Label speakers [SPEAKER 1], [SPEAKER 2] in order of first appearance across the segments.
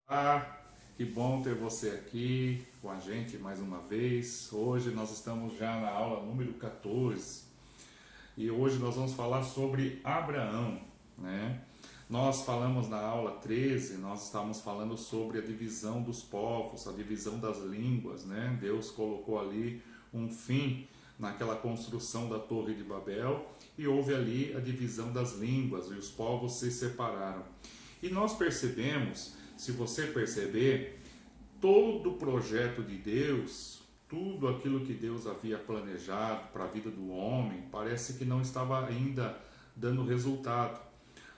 [SPEAKER 1] Ah, que bom ter você aqui com a gente mais uma vez. Hoje nós estamos já na aula número 14 e hoje nós vamos falar sobre Abraão, né? Nós falamos na aula 13, nós estávamos falando sobre a divisão dos povos, a divisão das línguas, né? Deus colocou ali um fim naquela construção da Torre de Babel e houve ali a divisão das línguas e os povos se separaram. E nós percebemos, se você perceber, todo o projeto de Deus, tudo aquilo que Deus havia planejado para a vida do homem, parece que não estava ainda dando resultado.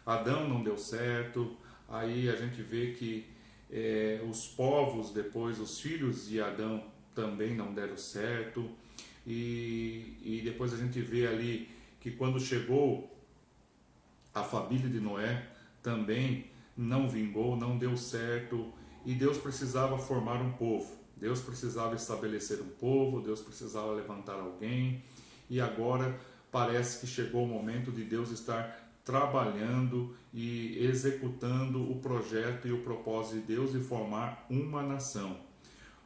[SPEAKER 1] Adão não deu certo, aí a gente vê que os povos depois, os filhos de Adão também não deram certo, e depois a gente vê ali que quando chegou a família de Noé também não vingou, não deu certo, e Deus precisava formar um povo. Deus precisava estabelecer um povo, Deus precisava levantar alguém, e agora parece que chegou o momento de Deus estar trabalhando e executando o projeto e o propósito de Deus de formar uma nação.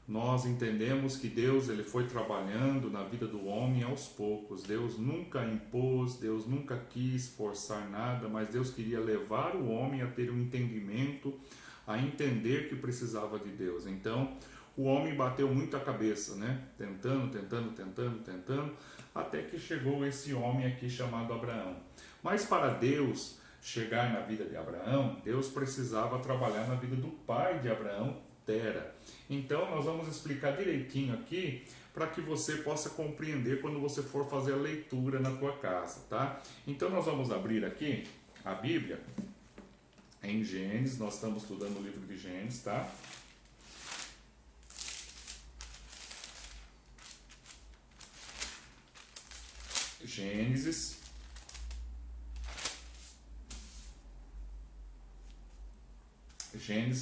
[SPEAKER 1] Nós entendemos que Deus ele foi trabalhando na vida do homem aos poucos. Deus nunca impôs, Deus nunca quis forçar nada, mas Deus queria levar o homem a ter um entendimento, a entender que precisava de Deus. Então, o homem bateu muito a cabeça, né? Tentando, até que chegou esse homem aqui chamado Abraão. Mas para Deus chegar na vida de Abraão, Deus precisava trabalhar na vida do pai de Abraão, Tera. Então nós vamos explicar direitinho aqui para que você possa compreender quando você for fazer a leitura na tua casa, tá? Então nós vamos abrir aqui a Bíblia em Gênesis, nós estamos estudando o livro de Gênesis, tá? Gênesis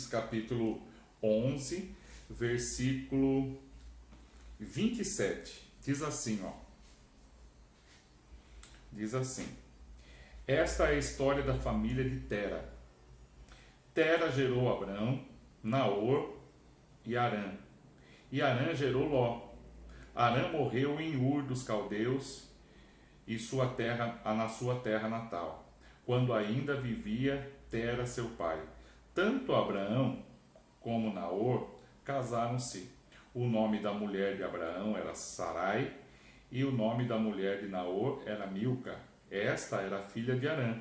[SPEAKER 1] capítulo 11, versículo 27. Diz assim, ó. Diz assim: Esta é a história da família de Tera. Tera gerou Abrão, Naor e Harã. E Harã gerou Ló. Harã morreu em Ur dos Caldeus e na sua terra natal, quando ainda vivia Tera seu pai. Tanto Abraão como Naor casaram-se. O nome da mulher de Abraão era Sarai e o nome da mulher de Naor era Milca. Esta era filha de Harã,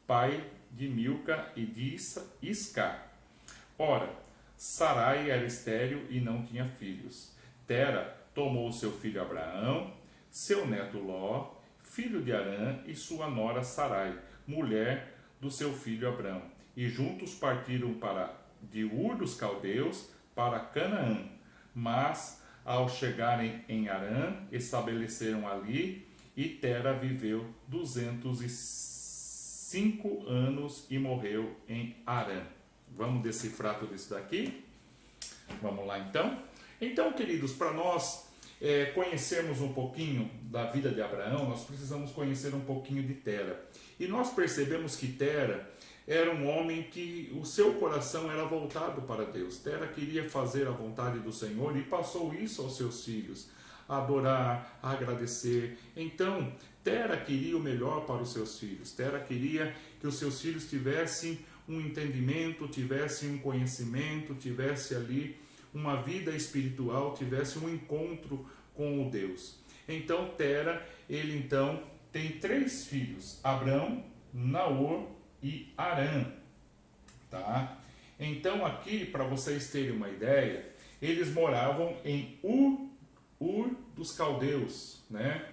[SPEAKER 1] pai de Milca e de Isca. Ora, Sarai era estéril e não tinha filhos. Tera tomou seu filho Abraão, seu neto Ló, filho de Harã, e sua nora Sarai, mulher do seu filho Abrão, e juntos partiram de Ur dos Caldeus para Canaã. Mas, ao chegarem em Harã, estabeleceram ali, e Tera viveu 205 anos e morreu em Harã. Vamos decifrar tudo isso daqui? Vamos lá então? Então, queridos, para nós conhecermos um pouquinho da vida de Abraão, nós precisamos conhecer um pouquinho de Tera. E nós percebemos que Tera era um homem que o seu coração era voltado para Deus. Tera queria fazer a vontade do Senhor e passou isso aos seus filhos, a adorar, a agradecer. Então, Tera queria o melhor para os seus filhos. Tera queria que os seus filhos tivessem um entendimento, tivessem um conhecimento, tivessem ali uma vida espiritual, tivesse um encontro com o Deus. Então Tera, ele então tem 3 filhos, Abrão, Naor e Harã, tá? Então aqui, para vocês terem uma ideia, eles moravam em Ur dos Caldeus, né?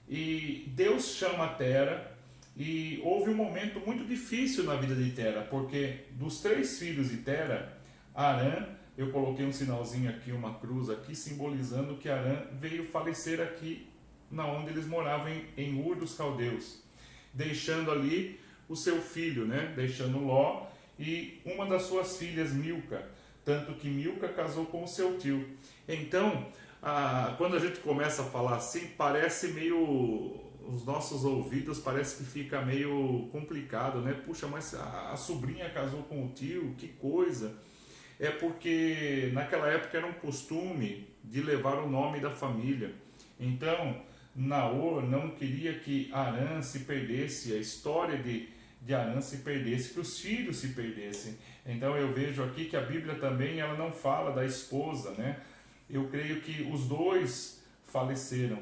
[SPEAKER 1] E Deus chama Tera, e houve um momento muito difícil na vida de Tera, porque dos 3 filhos de Tera, Harã, eu coloquei um sinalzinho aqui, uma cruz aqui, simbolizando que Harã veio falecer aqui, na onde eles moravam, em Ur dos Caldeus, deixando ali o seu filho, né? Deixando Ló e uma das suas filhas, Milca, tanto que Milca casou com o seu tio. Então, quando a gente começa a falar assim, parece meio, os nossos ouvidos parece que fica meio complicado, né? Puxa, mas a sobrinha casou com o tio, que coisa! é porque naquela época era um costume de levar o nome da família. Então, Naor não queria que Arã se perdesse, a história de Arã se perdesse, que os filhos se perdessem. Então eu vejo aqui que a Bíblia também ela não fala da esposa, né? Eu creio que os dois faleceram,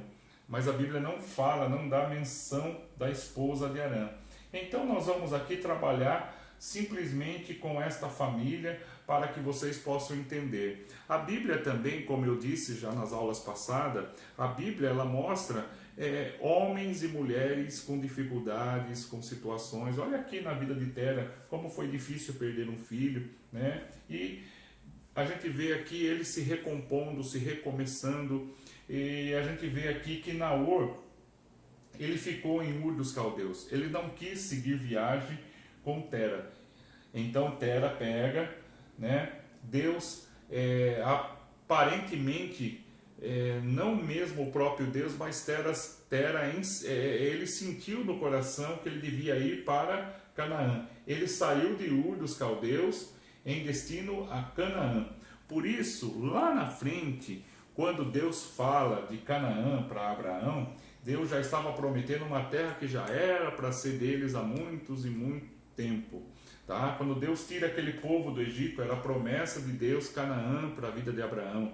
[SPEAKER 1] mas a Bíblia não fala, não dá menção da esposa de Arã. Então nós vamos aqui trabalhar simplesmente com esta família para que vocês possam entender. A Bíblia também, como eu disse já nas aulas passadas, a Bíblia ela mostra homens e mulheres com dificuldades, com situações. Olha aqui na vida de Tera como foi difícil perder um filho, né? E a gente vê aqui ele se recompondo, se recomeçando, e a gente vê aqui que Naor ele ficou em Ur dos Caldeus. Ele não quis seguir viagem com Tera. Então Tera pega, né? Deus aparentemente não mesmo o próprio Deus, mas Tera ele sentiu no coração que ele devia ir para Canaã. Ele saiu de Ur dos Caldeus em destino a Canaã. Por isso, lá na frente, quando Deus fala de Canaã para Abraão, Deus já estava prometendo uma terra que já era para ser deles há muitos e muito tempo. Tá? Quando Deus tira aquele povo do Egito, era a promessa de Deus, Canaã, para a vida de Abraão.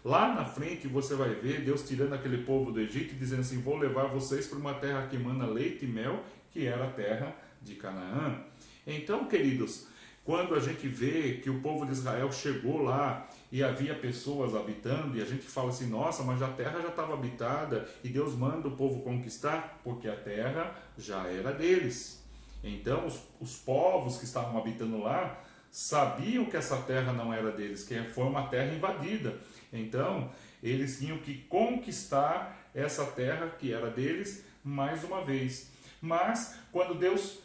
[SPEAKER 1] Lá na frente você vai ver Deus tirando aquele povo do Egito e dizendo assim, vou levar vocês para uma terra que emana leite e mel, que era a terra de Canaã. Então, queridos, quando a gente vê que o povo de Israel chegou lá e havia pessoas habitando, e a gente fala assim, nossa, mas a terra já estava habitada e Deus manda o povo conquistar, porque a terra já era deles. Então, os povos que estavam habitando lá sabiam que essa terra não era deles, que foi uma terra invadida. Então, eles tinham que conquistar essa terra que era deles mais uma vez. Mas, quando Deus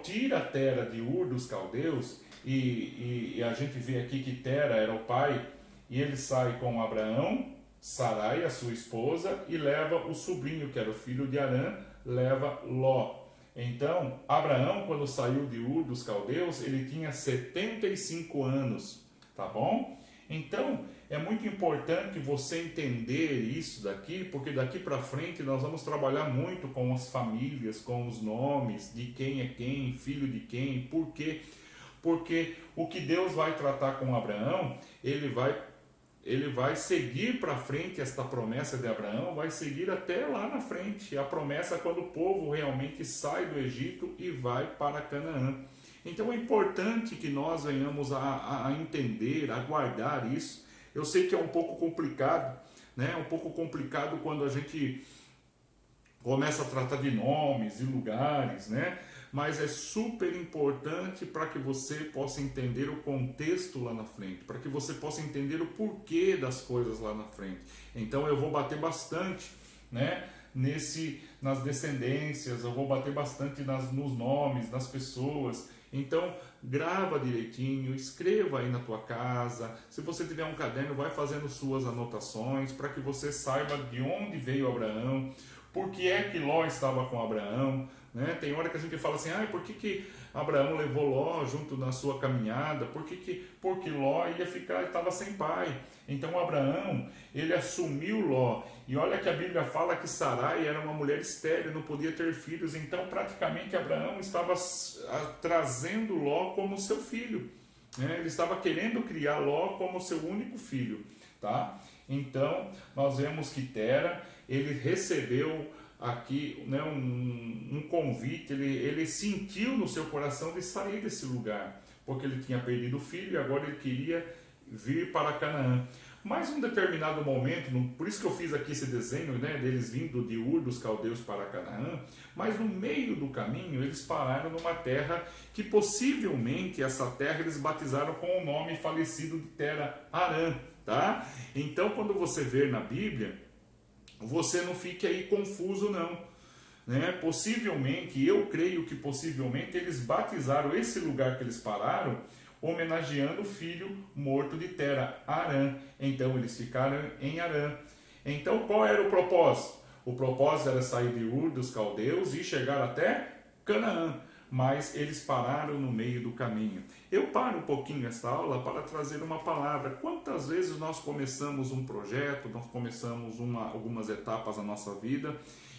[SPEAKER 1] tira a Tera de Ur dos Caldeus, e a gente vê aqui que Tera era o pai, e ele sai com Abraão, Sarai, a sua esposa, e leva o sobrinho, que era o filho de Arã, leva Ló. Então, Abraão, quando saiu de Ur dos Caldeus, ele tinha 75 anos, tá bom? Então, é muito importante você entender isso daqui, porque daqui para frente nós vamos trabalhar muito com as famílias, com os nomes, de quem é quem, filho de quem, por quê? Porque o que Deus vai tratar com Abraão, ele vai seguir para frente, esta promessa de Abraão vai seguir até lá na frente, a promessa quando o povo realmente sai do Egito e vai para Canaã. Então é importante que nós venhamos a entender, a guardar isso. Eu sei que é um pouco complicado, né? Um pouco complicado quando a gente começa a tratar de nomes e lugares, né? Mas é super importante para que você possa entender o contexto lá na frente, para que você possa entender o porquê das coisas lá na frente. Então eu vou bater bastante, né? Nas descendências, eu vou bater bastante nos nomes, nas pessoas. Então, grava direitinho, escreva aí na tua casa. Se você tiver um caderno, vai fazendo suas anotações para que você saiba de onde veio Abraão, por que é que Ló estava com Abraão, né? Tem hora que a gente fala assim, por que Abraão levou Ló junto na sua caminhada? Porque Ló estava sem pai. Então Abraão, ele assumiu Ló. E olha que a Bíblia fala que Sarai era uma mulher estéril, não podia ter filhos. Então praticamente Abraão estava trazendo Ló como seu filho, né? Ele estava querendo criar Ló como seu único filho, tá? Então nós vemos que Tera, ele recebeu aqui, né, um convite, ele sentiu no seu coração de sair desse lugar, porque ele tinha perdido o filho e agora ele queria vir para Canaã. Mas em um determinado momento, por isso que eu fiz aqui esse desenho, né, deles vindo de Ur dos Caldeus para Canaã, mas no meio do caminho eles pararam numa terra que possivelmente essa terra eles batizaram com o nome falecido de Tera, Arã, tá? Então quando você ver na Bíblia, você não fique aí confuso não, né? Possivelmente, eu creio que possivelmente eles batizaram esse lugar que eles pararam homenageando o filho morto de Tera, Arã. Então eles ficaram em Arã. Então qual era o propósito? O propósito era sair de Ur dos Caldeus e chegar até Canaã. mas eles pararam no meio do caminho. Eu paro um pouquinho esta aula para trazer uma palavra. Quantas vezes nós começamos um projeto, nós começamos algumas etapas da nossa vida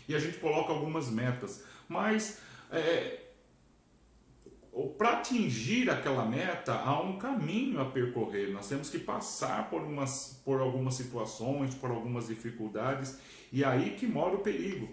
[SPEAKER 1] e a gente coloca algumas metas, mas para atingir aquela meta há um caminho a percorrer. Nós temos que passar por algumas situações, por algumas dificuldades, e é aí que mora o perigo.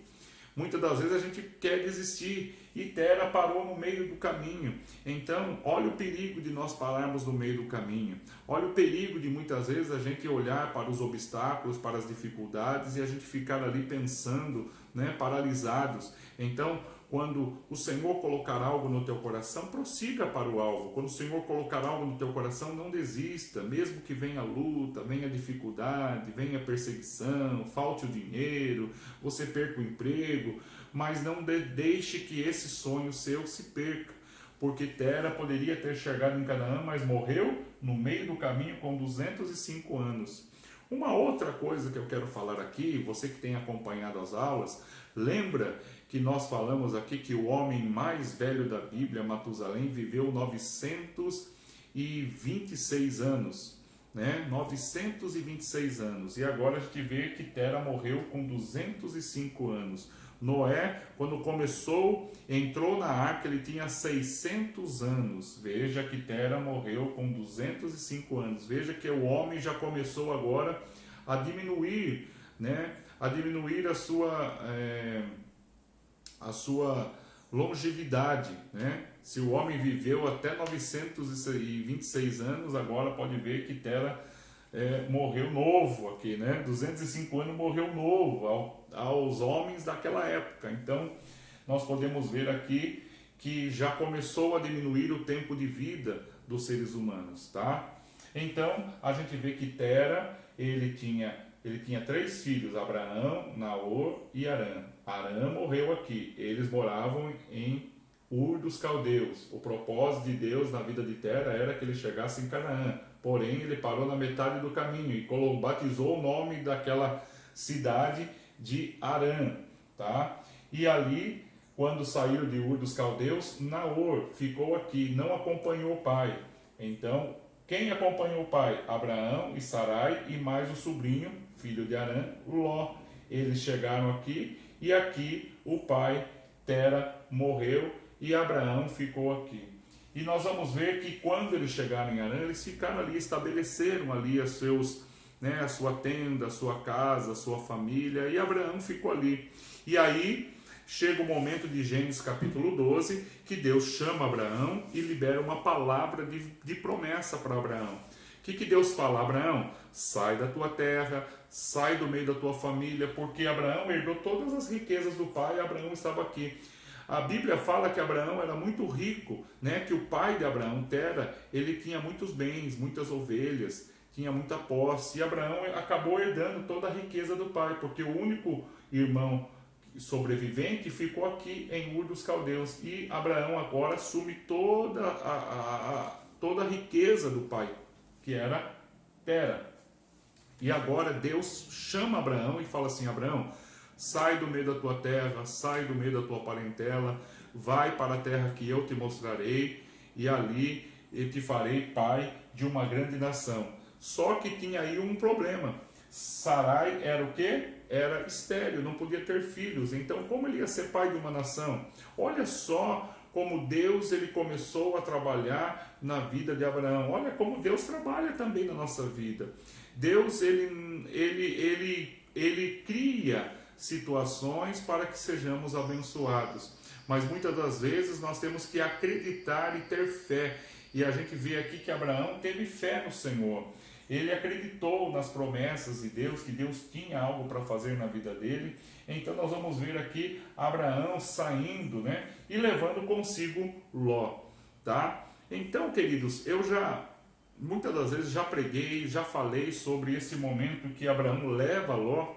[SPEAKER 1] Muitas das vezes a gente quer desistir e Tera parou no meio do caminho. Então, olha o perigo de nós pararmos no meio do caminho. Olha o perigo de muitas vezes a gente olhar para os obstáculos, para as dificuldades e a gente ficar ali pensando, paralisados. Então, quando o Senhor colocar algo no teu coração, prossiga para o alvo. Quando o Senhor colocar algo no teu coração, não desista. Mesmo que venha a luta, venha a dificuldade, venha a perseguição, falte o dinheiro, você perca o emprego, mas não deixe que esse sonho seu se perca. Porque Tera poderia ter chegado em Canaã, mas morreu no meio do caminho com 205 anos. Uma outra coisa que eu quero falar aqui, você que tem acompanhado as aulas, lembra que nós falamos aqui que o homem mais velho da Bíblia, Matusalém, viveu 926 anos, 926 anos. E agora a gente vê que Tera morreu com 205 anos. Noé, quando entrou na arca, ele tinha 600 anos. Veja que Tera morreu com 205 anos. Veja que o homem já começou agora a diminuir, a diminuir a sua longevidade, Se o homem viveu até 926 anos, agora pode ver que Tera morreu novo aqui, 205 anos morreu novo aos homens daquela época. Então, nós podemos ver aqui que já começou a diminuir o tempo de vida dos seres humanos, tá? Então, a gente vê que Tera, ele tinha 3 filhos, Abraão, Naor e Harã. Harã morreu aqui. Eles moravam em Ur dos Caldeus. O propósito de Deus na vida de Tera era que ele chegasse em Canaã. Porém, ele parou na metade do caminho e batizou o nome daquela cidade de Harã. Tá? E ali, quando saiu de Ur dos Caldeus, Naor ficou aqui, não acompanhou o pai. Então, quem acompanhou o pai? Abraão e Sarai e mais o sobrinho, filho de Harã, Ló. Eles chegaram aqui e aqui o pai, Tera, morreu e Abraão ficou aqui. E nós vamos ver que quando eles chegaram em Harã, eles ficaram ali, estabeleceram ali a sua tenda, a sua casa, a sua família, e Abraão ficou ali. E aí chega o momento de Gênesis capítulo 12, que Deus chama Abraão e libera uma palavra de promessa para Abraão. O que Deus fala? Abraão, sai da tua terra, sai do meio da tua família, porque Abraão herdou todas as riquezas do pai e Abraão estava aqui. A Bíblia fala que Abraão era muito rico, que o pai de Abraão, Tera, ele tinha muitos bens, muitas ovelhas, tinha muita posse, e Abraão acabou herdando toda a riqueza do pai, porque o único irmão sobrevivente ficou aqui em Ur dos Caldeus, e Abraão agora assume toda a riqueza do pai, que era Tera. E agora Deus chama Abraão e fala assim: Abraão, sai do meio da tua terra, sai do meio da tua parentela, vai para a terra que eu te mostrarei, e ali eu te farei pai de uma grande nação. Só que tinha aí um problema. Sarai era o quê? Era estéril, não podia ter filhos. Então, como ele ia ser pai de uma nação? Olha só como Deus ele começou a trabalhar na vida de Abraão. Olha como Deus trabalha também na nossa vida. Deus ele cria situações para que sejamos abençoados. Mas muitas das vezes nós temos que acreditar e ter fé. E a gente vê aqui que Abraão teve fé no Senhor. Ele acreditou nas promessas de Deus, que Deus tinha algo para fazer na vida dele. Então nós vamos ver aqui Abraão saindo, e levando consigo Ló, tá? Então, queridos, muitas das vezes já preguei, já falei sobre esse momento que Abraão leva Ló,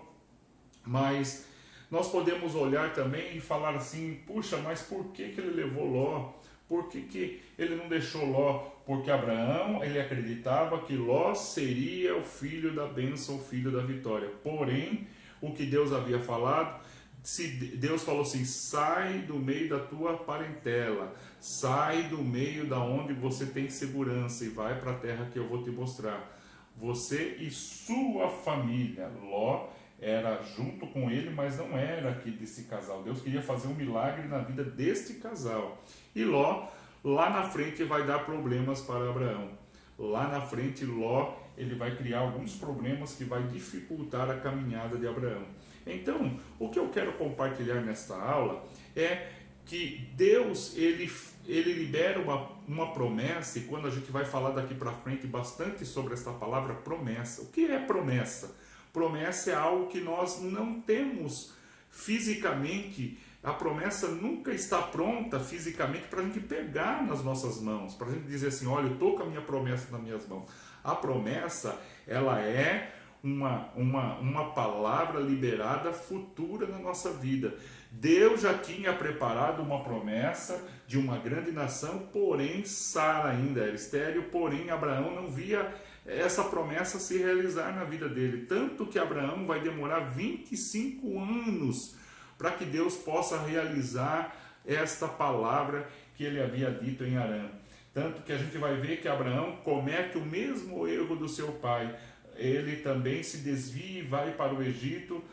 [SPEAKER 1] mas nós podemos olhar também e falar assim: puxa, mas por que ele levou Ló? Por que ele não deixou Ló? Porque Abraão, ele acreditava que Ló seria o filho da bênção, o filho da vitória. Porém, o que Deus havia falado, se Deus falou assim, sai do meio da tua parentela, sai do meio da onde você tem segurança e vai para a terra que eu vou te mostrar. Você e sua família. Ló era junto com ele, mas não era aqui desse casal. Deus queria fazer um milagre na vida deste casal. E Ló, lá na frente, vai dar problemas para Abraão. Lá na frente, Ló, ele vai criar alguns problemas que vai dificultar a caminhada de Abraão. Então, o que eu quero compartilhar nesta aula é que Deus, ele libera uma promessa, e quando a gente vai falar daqui para frente bastante sobre essa palavra promessa. O que é promessa? Promessa é algo que nós não temos fisicamente. A promessa nunca está pronta fisicamente para a gente pegar nas nossas mãos, para a gente dizer assim, olha, eu estou com a minha promessa nas minhas mãos. A promessa, ela é uma palavra liberada futura na nossa vida. Deus já tinha preparado uma promessa de uma grande nação, porém Sara ainda era estéril, porém Abraão não via essa promessa se realizar na vida dele. Tanto que Abraão vai demorar 25 anos para que Deus possa realizar esta palavra que ele havia dito em Harã. Tanto que a gente vai ver que Abraão comete o mesmo erro do seu pai. Ele também se desvia e vai para o Egito,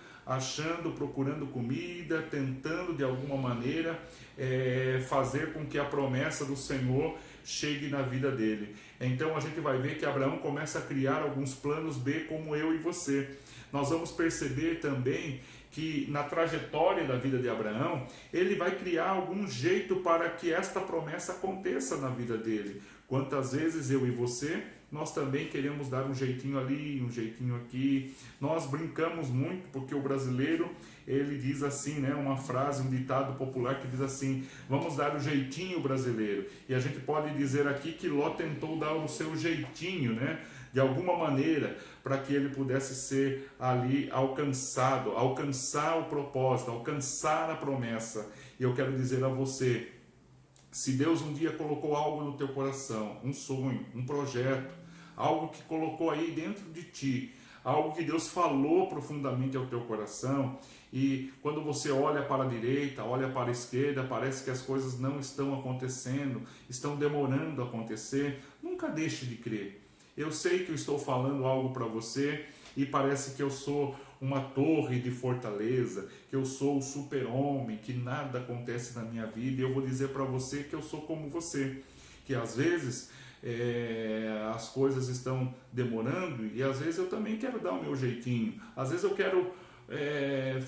[SPEAKER 1] procurando comida, tentando de alguma maneira fazer com que a promessa do Senhor chegue na vida dele. Então a gente vai ver que Abraão começa a criar alguns planos B, como eu e você. Nós vamos perceber também que na trajetória da vida de Abraão, ele vai criar algum jeito para que esta promessa aconteça na vida dele. Quantas vezes eu e você, nós também queremos dar um jeitinho ali, um jeitinho aqui. Nós brincamos muito, porque o brasileiro, ele diz assim, né, uma frase, um ditado popular que diz assim, vamos dar o jeitinho brasileiro. E a gente pode dizer aqui que Ló tentou dar o seu jeitinho, né, de alguma maneira, para que ele pudesse ser ali alcançado, alcançar o propósito, alcançar a promessa. E eu quero dizer a você, se Deus um dia colocou algo no teu coração, um sonho, um projeto, algo que colocou aí dentro de ti, algo que Deus falou profundamente ao teu coração, e quando você olha para a direita, olha para a esquerda, parece que as coisas não estão acontecendo, estão demorando a acontecer, nunca deixe de crer. Eu sei que eu estou falando algo para você e parece que eu sou uma torre de fortaleza, que eu sou o super-homem, que nada acontece na minha vida, e eu vou dizer para você que eu sou como você, que às vezes as coisas estão demorando e às vezes eu também quero dar o meu jeitinho, às vezes eu quero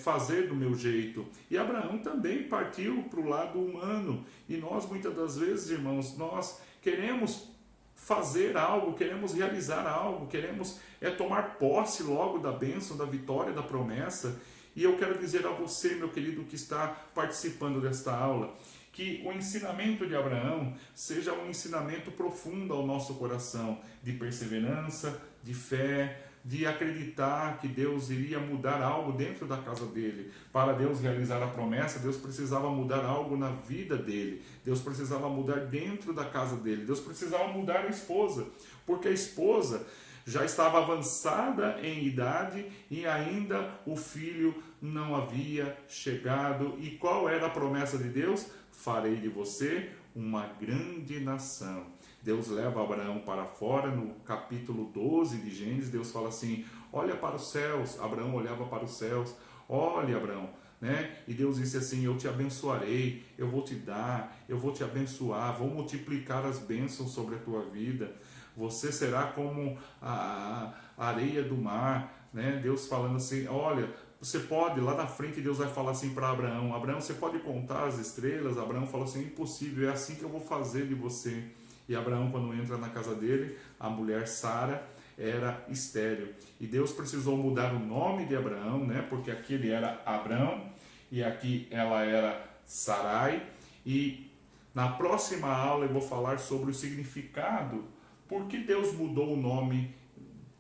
[SPEAKER 1] fazer do meu jeito. E Abraão também partiu para o lado humano, e nós muitas das vezes, irmãos, nós queremos fazer algo, queremos realizar algo, queremos tomar posse logo da bênção, da vitória, da promessa. E eu quero dizer a você, meu querido, que está participando desta aula, que o ensinamento de Abraão seja um ensinamento profundo ao nosso coração, de perseverança, de fé, de acreditar que Deus iria mudar algo dentro da casa dele. Para Deus realizar a promessa, Deus precisava mudar algo na vida dele. Deus precisava mudar dentro da casa dele. Deus precisava mudar a esposa, porque a esposa já estava avançada em idade e ainda o filho não havia chegado. E qual era a promessa de Deus? Farei de você uma grande nação. Deus leva Abraão para fora, no capítulo 12 de Gênesis, Deus fala assim, olha para os céus. Abraão olhava para os céus, olha Abraão, né? E Deus disse assim, eu te abençoarei, eu vou te dar, eu vou te abençoar, vou multiplicar as bênçãos sobre a tua vida, você será como a areia do mar, né? Deus falando assim, olha, você pode, lá na frente Deus vai falar assim para Abraão, Abraão, você pode contar as estrelas? Abraão falou assim, impossível, é assim que eu vou fazer de você. E Abraão, quando entra na casa dele, a mulher Sara era estéril. E Deus precisou mudar o nome de Abraão, né? Porque aqui ele era Abrão e aqui ela era Sarai. E na próxima aula eu vou falar sobre o significado, por que Deus mudou o nome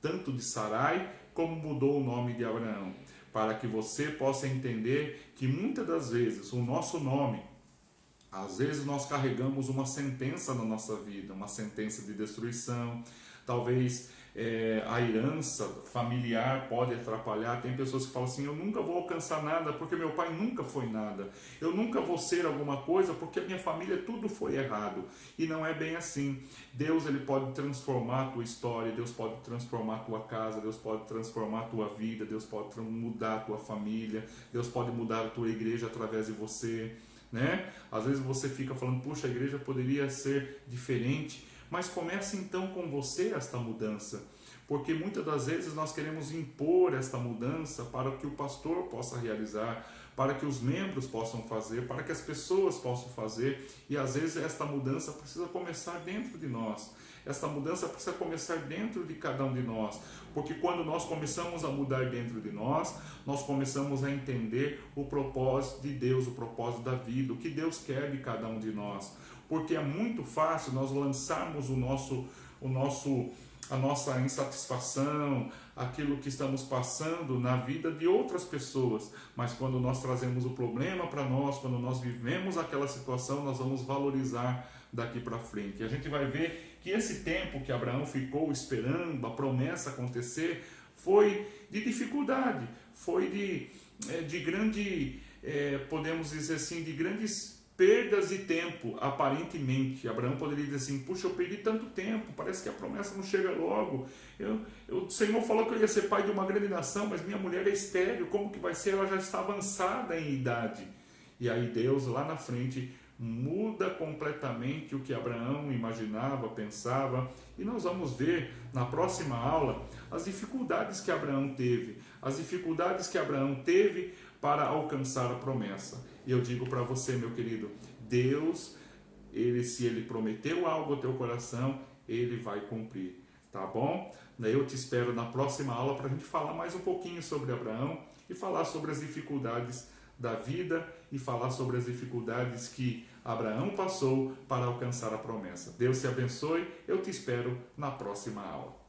[SPEAKER 1] tanto de Sarai como mudou o nome de Abraão. Para que você possa entender que muitas das vezes o nosso nome, às vezes nós carregamos uma sentença na nossa vida, uma sentença de destruição, talvez a herança familiar pode atrapalhar. Tem pessoas que falam assim: eu nunca vou alcançar nada porque meu pai nunca foi nada, eu nunca vou ser alguma coisa porque a minha família tudo foi errado. E não é bem assim. Deus, ele pode transformar a tua história, Deus pode transformar a tua casa, Deus pode transformar a tua vida, Deus pode mudar a tua família, Deus pode mudar a tua igreja através de você, né? Às vezes você fica falando: puxa, a igreja poderia ser diferente. Mas comece então com você esta mudança, porque muitas das vezes nós queremos impor esta mudança para que o pastor possa realizar, para que os membros possam fazer, para que as pessoas possam fazer, e às vezes esta mudança precisa começar dentro de nós. Esta mudança precisa começar dentro de cada um de nós, porque quando nós começamos a mudar dentro de nós, nós começamos a entender o propósito de Deus, o propósito da vida, o que Deus quer de cada um de nós. Porque é muito fácil nós lançarmos a nossa insatisfação, aquilo que estamos passando na vida de outras pessoas. Mas quando nós trazemos o problema para nós, quando nós vivemos aquela situação, nós vamos valorizar daqui para frente. E a gente vai ver que esse tempo que Abraão ficou esperando a promessa acontecer foi de dificuldade, foi de grande, podemos dizer assim, de grandes perdas de tempo. Aparentemente Abraão poderia dizer assim: puxa, eu perdi tanto tempo, parece que a promessa não chega logo, o Senhor falou que eu ia ser pai de uma grande nação, mas minha mulher é estéril, como que vai ser? Ela já está avançada em idade. E aí Deus lá na frente muda completamente o que Abraão imaginava, pensava, e nós vamos ver na próxima aula as dificuldades que Abraão teve, para alcançar a promessa. E eu digo para você, meu querido, Deus, se Ele prometeu algo ao teu coração, Ele vai cumprir, tá bom? Eu te espero na próxima aula para a gente falar mais um pouquinho sobre Abraão e falar sobre as dificuldades da vida e falar sobre as dificuldades que Abraão passou para alcançar a promessa. Deus te abençoe, eu te espero na próxima aula.